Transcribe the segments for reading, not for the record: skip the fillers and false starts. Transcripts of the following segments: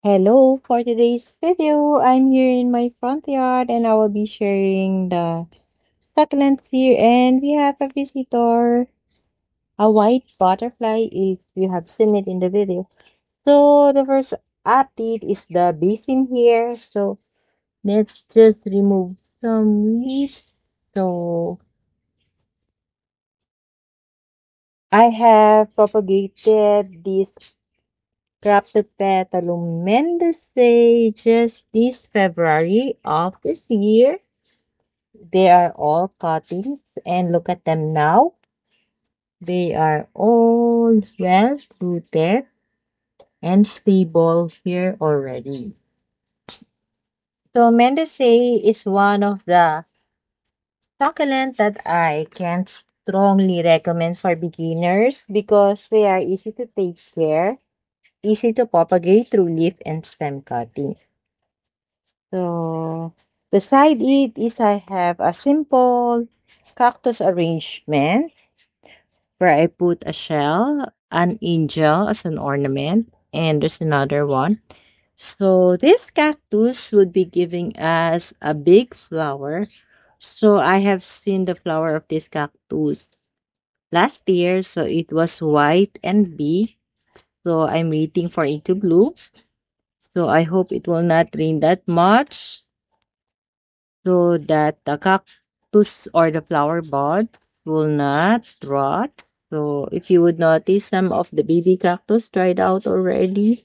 Hello, for today's video, I'm here in my front yard and I will be sharing the succulents here and we have a visitor, a white butterfly if you have seen it in the video. So the first update is the basin here. So let's just remove some leaves. So I have propagated this Cryptopetalum mendicae just this February of this year. They are all cuttings, and look at them now. They are all well rooted and stable here already. So Mendicae is one of the succulents that I can strongly recommend for beginners because they are easy to take care, easy to propagate through leaf and stem cutting. So beside it is I have a simple cactus arrangement where I put a shell, an angel as an ornament, and there's another one. So this cactus would be giving us a big flower. So I have seen the flower of this cactus last year, so it was white and big. So I'm waiting for it to bloom. So I hope it will not rain that much so that the cactus or the flower bud will not rot. So if you would notice, some of the baby cactus dried out already,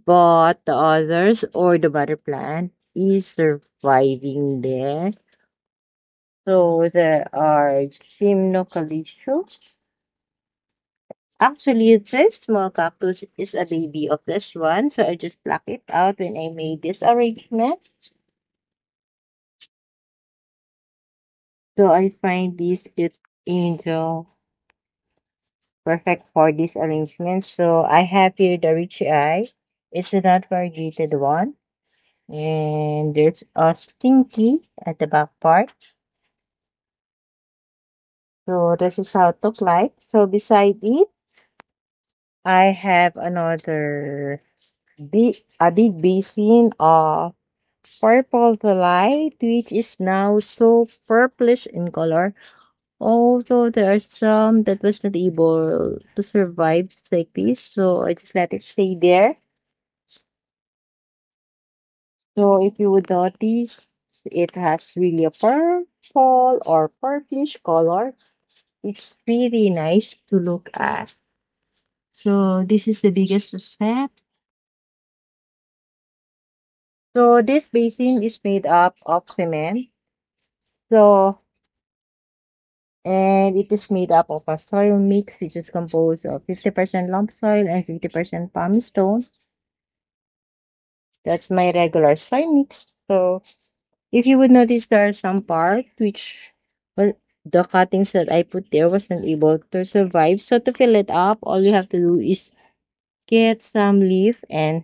but the others or the mother plant is surviving there. So there are Gymnocalicio. Actually, this small cactus is a baby of this one, so I just plucked it out when I made this arrangement. So I find this cute angel perfect for this arrangement. So I have here the Richie Eye. It's a not variegated one. And there's a stinky at the back part. So this is how it look like. So beside it, I have a big basin of purple to light, which is now so purplish in color. Although there are some that was not able to survive just like this, so I just let it stay there. So if you would notice, it has really a purple or purplish color. It's really nice to look at. So this is the biggest set. So this basin is made up of cement. So and it is made up of a soil mix which is composed of 50% lump soil and 50% pumice stone. That's my regular soil mix. So if you would notice, there are some part which, well, the cuttings that I put there wasn't able to survive. So to fill it up, all you have to do is get some leaf and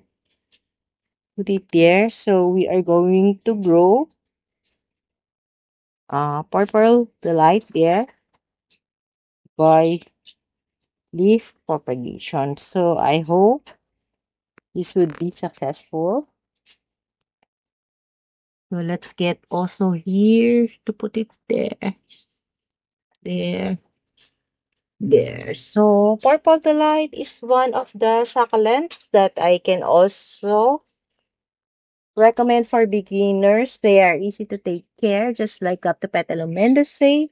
put it there. So we are going to grow purple delight there by leaf propagation. So I hope this would be successful. So let's get also here to put it there, there. There. So, Purple Delight is one of the succulents that I can also recommend for beginners. They are easy to take care, just like Captopetalum mendicae.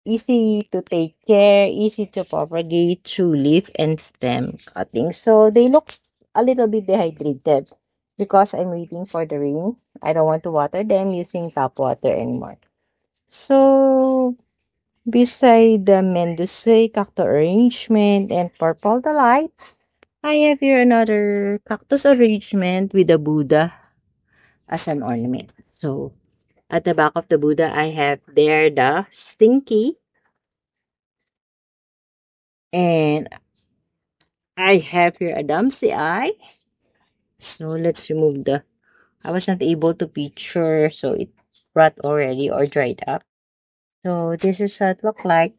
Easy to take care, easy to propagate through leaf and stem cutting. So, they look a little bit dehydrated because I'm waiting for the rain. I don't want to water them using tap water anymore. So, beside the Mendoza cactus arrangement and purple delight, I have here another cactus arrangement with a Buddha as an ornament. So, at the back of the Buddha, I have there the stinky, and I have here a Damsi eye. So, let's remove the. I was not able to picture, so it rot already or dried up. So, this is what it look like.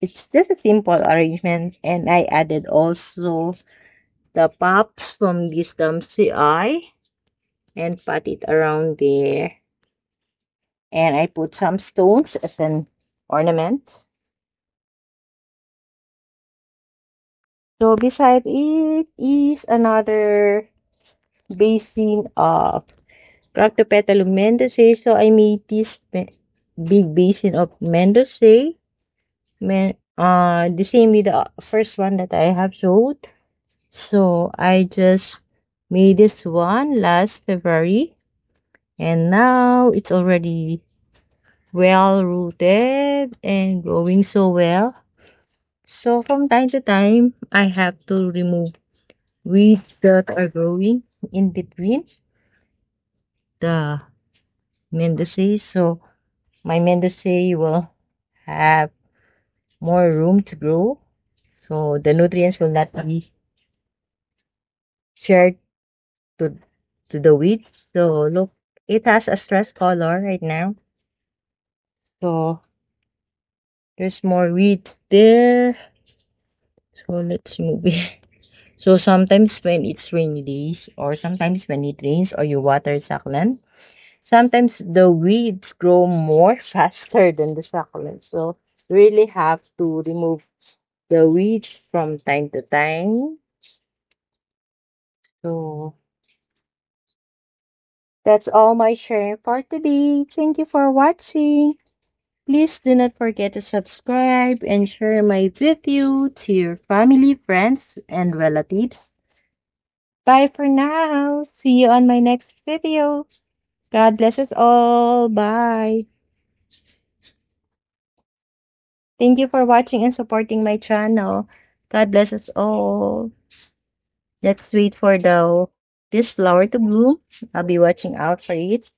It's just a simple arrangement, and I added also the pops from Wisdom CI and pat it around there. And I put some stones as an ornament. So beside it is another basin of Croctopetalum mendozae. So I made this big basin of mendozae. The same with the first one that I have showed. So I just made this one last February. And now it's already well rooted and growing so well. So from time to time, I have to remove weeds that are growing in between the mendozae. So my mendozae will have more room to grow. So the nutrients will not be shared to, to the weeds. So look, it has a stress color right now. So there's more weeds there. So let's move it. So sometimes when it's rainy days or sometimes when it rains or you water succulent, sometimes the weeds grow more faster than the succulent. So you really have to remove the weeds from time to time. So that's all my sharing for today. Thank you for watching. Please do not forget to subscribe and share my video to your family, friends, and relatives. Bye for now. See you on my next video. God bless us all. Bye. Thank you for watching and supporting my channel. God bless us all. Let's wait for this flower to bloom. I'll be watching out for it.